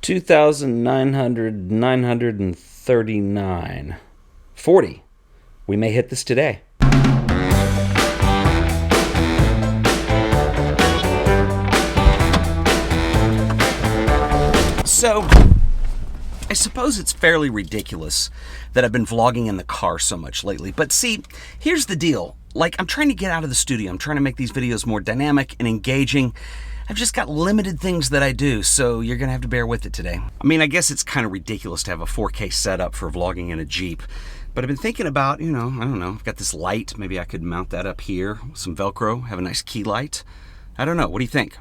2,939. 40. We may hit this today. So, I suppose it's fairly ridiculous that I've been vlogging in the car so much lately. But see, here's the deal. Like, I'm trying to get out of the studio. I'm trying to make these videos more dynamic and engaging. I've just got limited things that I do, so you're gonna have to bear with it today. I mean, I guess it's kind of ridiculous to have a 4K setup for vlogging in a Jeep. But I've been thinking about, I don't know, I've got this light. Maybe I could mount that up here, some Velcro, have a nice key light. I don't know, what do you think?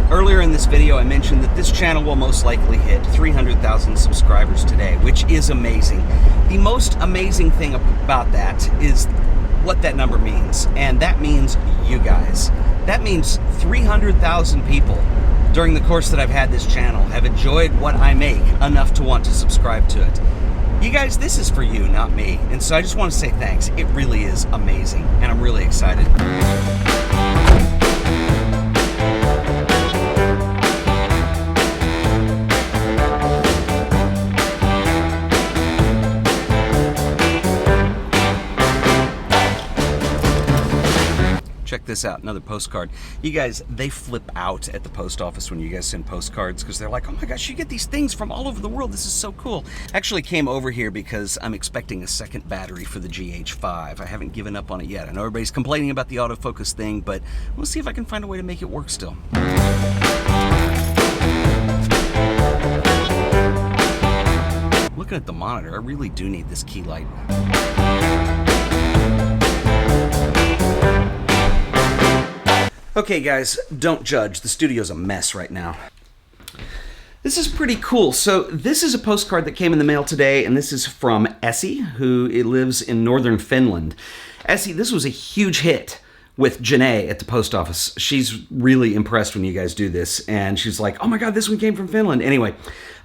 Earlier in this video, I mentioned that this channel will most likely hit 300,000 subscribers today, which is amazing. The most amazing thing about that is what that number means, and that means you guys. That means 300,000 people during the course that I've had this channel have enjoyed what I make enough to want to subscribe to it. You guys, this is for you, not me, and so I just want to say thanks. It really is amazing, and I'm really excited. Check this out, another postcard. You guys, they flip out at the post office when you guys send postcards because they're like, oh my gosh, you get these things from all over the world. This is so cool. Actually came over here because I'm expecting a second battery for the GH5. I haven't given up on it yet. I know everybody's complaining about the autofocus thing, but we'll see if I can find a way to make it work still. Looking at the monitor, I really do need this key light. Okay guys, don't judge. The studio's a mess right now. This is pretty cool. So this is a postcard that came in the mail today, and this is from Essie, who lives in northern Finland. Essie, this was a huge hit with Janae at the post office. She's really impressed when you guys do this, and she's like, oh my god, this one came from Finland. Anyway,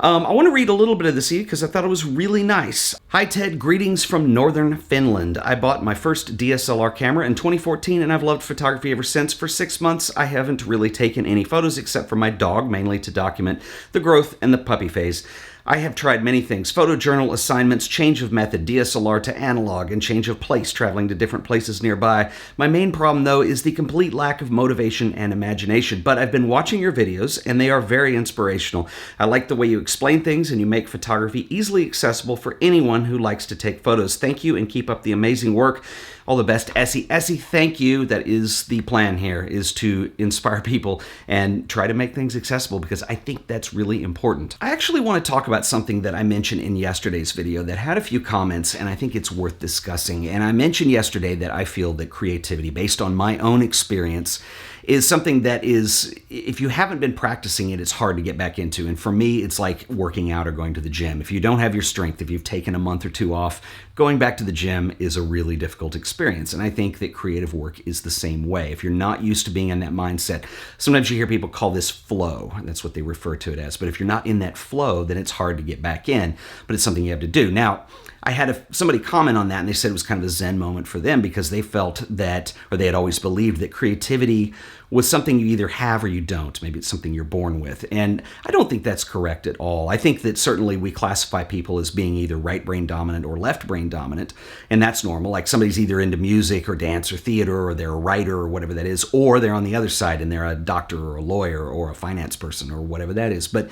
I want to read a little bit of this because I thought it was really nice. Hi Ted, greetings from northern Finland. I bought my first DSLR camera in 2014, and I've loved photography ever since. For 6 months, I haven't really taken any photos except for my dog, mainly to document the growth and the puppy phase. I have tried many things: photojournal assignments, change of method, DSLR to analog, and change of place, traveling to different places nearby. My main problem, though, is the complete lack of motivation and imagination. But I've been watching your videos, and they are very inspirational. I like the way you explain things, and you make photography easily accessible for anyone who likes to take photos. Thank you, and keep up the amazing work. All the best, Essie. Essie, thank you. That is the plan here, is to inspire people and try to make things accessible, because I think that's really important. I actually want to talk about something that I mentioned in yesterday's video that had a few comments, and I think it's worth discussing. And I mentioned yesterday that I feel that creativity, based on my own experience, is something that is, if you haven't been practicing it, it's hard to get back into. And for me, it's like working out or going to the gym. If you don't have your strength, if you've taken a month or two off, going back to the gym is a really difficult experience. And I think that creative work is the same way. If you're not used to being in that mindset, sometimes you hear people call this flow, and that's what they refer to it as. But if you're not in that flow, then it's hard to get back in, but it's something you have to do. Now, I had somebody comment on that, and they said it was kind of a Zen moment for them because they felt that, or they had always believed that creativity was something you either have or you don't. Maybe it's something you're born with. And I don't think that's correct at all. I think that certainly we classify people as being either right brain dominant or left brain dominant, and that's normal. Like somebody's either into music or dance or theater, or they're a writer or whatever that is, or they're on the other side and they're a doctor or a lawyer or a finance person or whatever that is. But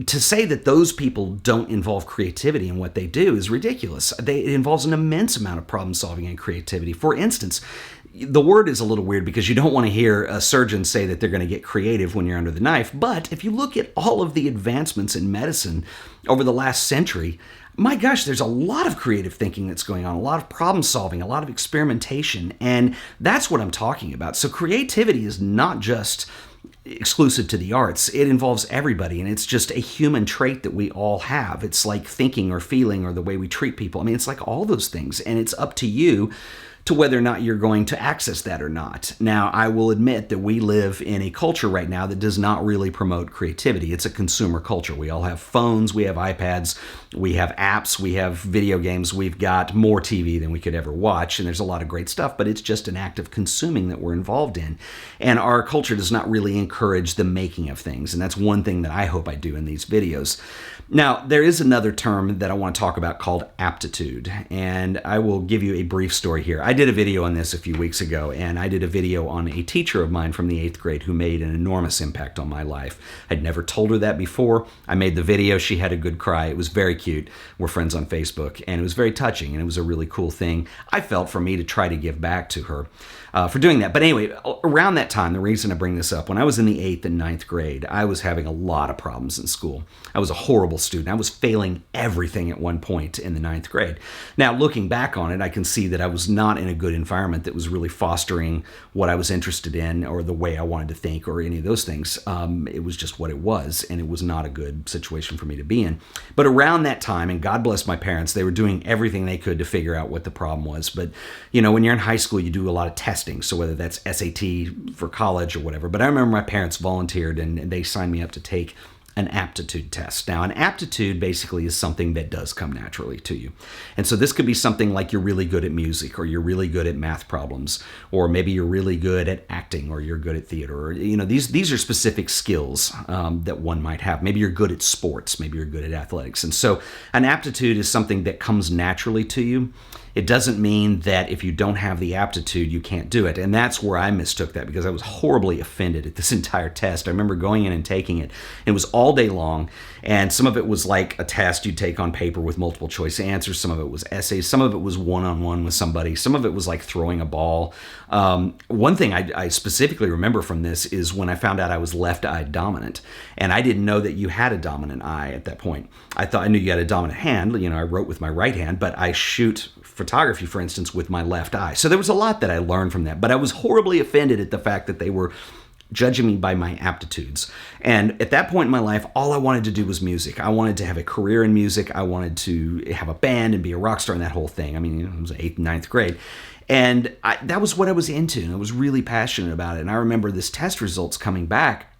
to say that those people don't involve creativity in what they do is ridiculous. It involves an immense amount of problem solving and creativity. For instance, the word is a little weird because you don't want to hear a surgeon say that they're going to get creative when you're under the knife. But if you look at all of the advancements in medicine over the last century, my gosh, there's a lot of creative thinking that's going on, a lot of problem solving, a lot of experimentation, and that's what I'm talking about. So creativity is not just exclusive to the arts. It involves everybody, and it's just a human trait that we all have. It's like thinking or feeling or the way we treat people. I mean, it's like all those things, and it's up to you to whether or not you're going to access that or not. Now, I will admit that we live in a culture right now that does not really promote creativity. It's a consumer culture. We all have phones, we have iPads, we have apps, we have video games, we've got more TV than we could ever watch, and there's a lot of great stuff, but it's just an act of consuming that we're involved in. And our culture does not really encourage the making of things, and that's one thing that I hope I do in these videos. Now, there is another term that I want to talk about called aptitude, and I will give you a brief story here. I did a video on this a few weeks ago, and I did a video on a teacher of mine from the 8th grade who made an enormous impact on my life. I'd never told her that before. I made the video. She had a good cry. It was very cute. We're friends on Facebook, and it was very touching, and it was a really cool thing, I felt, for me to try to give back to her for doing that. But anyway, around that time, the reason I bring this up, when I was in the 8th and 9th grade, I was having a lot of problems in school. I was a horrible student. I was failing everything at one point in the 9th grade. Now, looking back on it, I can see that I was not in a good environment that was really fostering what I was interested in or the way I wanted to think or any of those things. It was just what it was, and it was not a good situation for me to be in. But around that time, and God bless my parents, they were doing everything they could to figure out what the problem was. But, you know, when you're in high school, you do a lot of testing. So whether that's SAT for college or whatever. But I remember my parents volunteered and they signed me up to take an aptitude test. Now, an aptitude basically is something that does come naturally to you. And so this could be something like you're really good at music, or you're really good at math problems, or maybe you're really good at acting, or you're good at theater. Or, you know, these are specific skills that one might have. Maybe you're good at sports. Maybe you're good at athletics. And so an aptitude is something that comes naturally to you. It doesn't mean that if you don't have the aptitude, you can't do it. And that's where I mistook that, because I was horribly offended at this entire test. I remember going in and taking it. It was all day long, and some of it was like a test you'd take on paper with multiple choice answers. Some of it was essays. Some of it was one-on-one with somebody. Some of it was like throwing a ball. One thing I specifically remember from this is when I found out I was left-eye dominant, and I didn't know that you had a dominant eye at that point. I thought I knew you had a dominant hand. You know, I wrote with my right hand, but I shoot photography, for instance, with my left eye. So there was a lot that I learned from that, but I was horribly offended at the fact that they were judging me by my aptitudes. And at that point in my life, all I wanted to do was music. I wanted to have a career in music. I wanted to have a band and be a rock star and that whole thing. I mean, it was 8th and 9th grade. And that was what I was into, and I was really passionate about it. And I remember this test results coming back,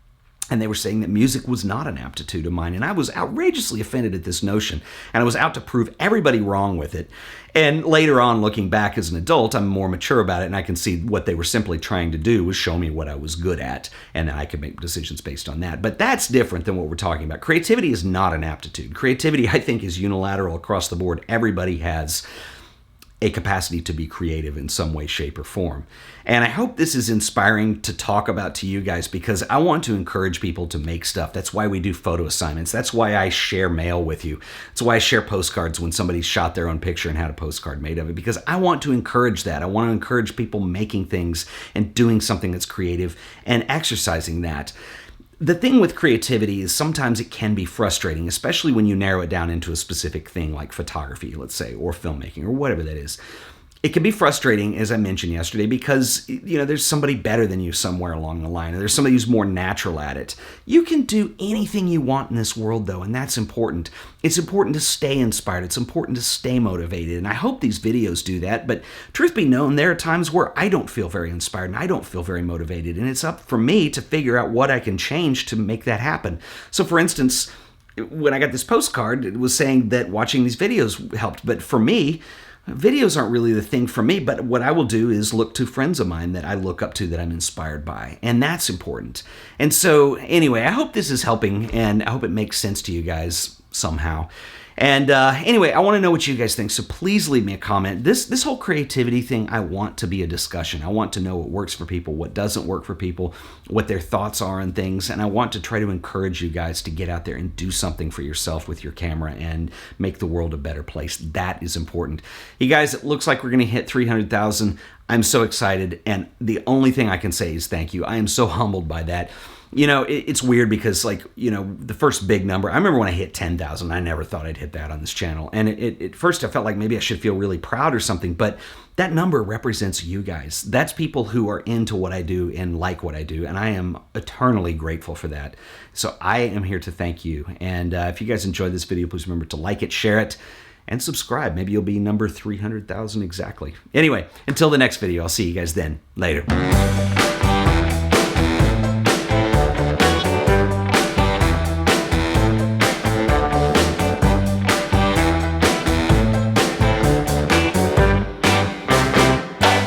and they were saying that music was not an aptitude of mine. And I was outrageously offended at this notion. And I was out to prove everybody wrong with it. And later on, looking back as an adult, I'm more mature about it. And I can see what they were simply trying to do was show me what I was good at. And then I could make decisions based on that. But that's different than what we're talking about. Creativity is not an aptitude. Creativity, I think, is unilateral across the board. Everybody has a capacity to be creative in some way, shape, or form. And I hope this is inspiring to talk about to you guys, because I want to encourage people to make stuff. That's why we do photo assignments. That's why I share mail with you. That's why I share postcards when somebody shot their own picture and had a postcard made of it, because I want to encourage that. I want to encourage people making things and doing something that's creative and exercising that. The thing with creativity is sometimes it can be frustrating, especially when you narrow it down into a specific thing like photography, let's say, or filmmaking, or whatever that is. It can be frustrating, as I mentioned yesterday, because, you know, there's somebody better than you somewhere along the line, or there's somebody who's more natural at it. You can do anything you want in this world, though, and that's important. It's important to stay inspired. It's important to stay motivated, and I hope these videos do that. But truth be known, there are times where I don't feel very inspired, and I don't feel very motivated, and it's up for me to figure out what I can change to make that happen. So, for instance, when I got this postcard, it was saying that watching these videos helped, but for me, videos aren't really the thing for me, but what I will do is look to friends of mine that I look up to, that I'm inspired by, and that's important. And so, anyway, I hope this is helping, and I hope it makes sense to you guys somehow. And anyway, I want to know what you guys think, so please leave me a comment. This whole creativity thing, I want to be a discussion. I want to know what works for people, what doesn't work for people, what their thoughts are on things, and I want to try to encourage you guys to get out there and do something for yourself with your camera and make the world a better place. That is important. You guys, it looks like we're going to hit 300,000. I'm so excited, and the only thing I can say is thank you. I am so humbled by that. You know, it's weird because, like, you know, the first big number, I remember when I hit 10,000, I never thought I'd hit that on this channel. And at first I felt like maybe I should feel really proud or something, but that number represents you guys. That's people who are into what I do and like what I do, and I am eternally grateful for that. So I am here to thank you. And if you guys enjoyed this video, please remember to like it, share it, and subscribe. Maybe you'll be number 300,000 exactly. Anyway, until the next video, I'll see you guys then. Later.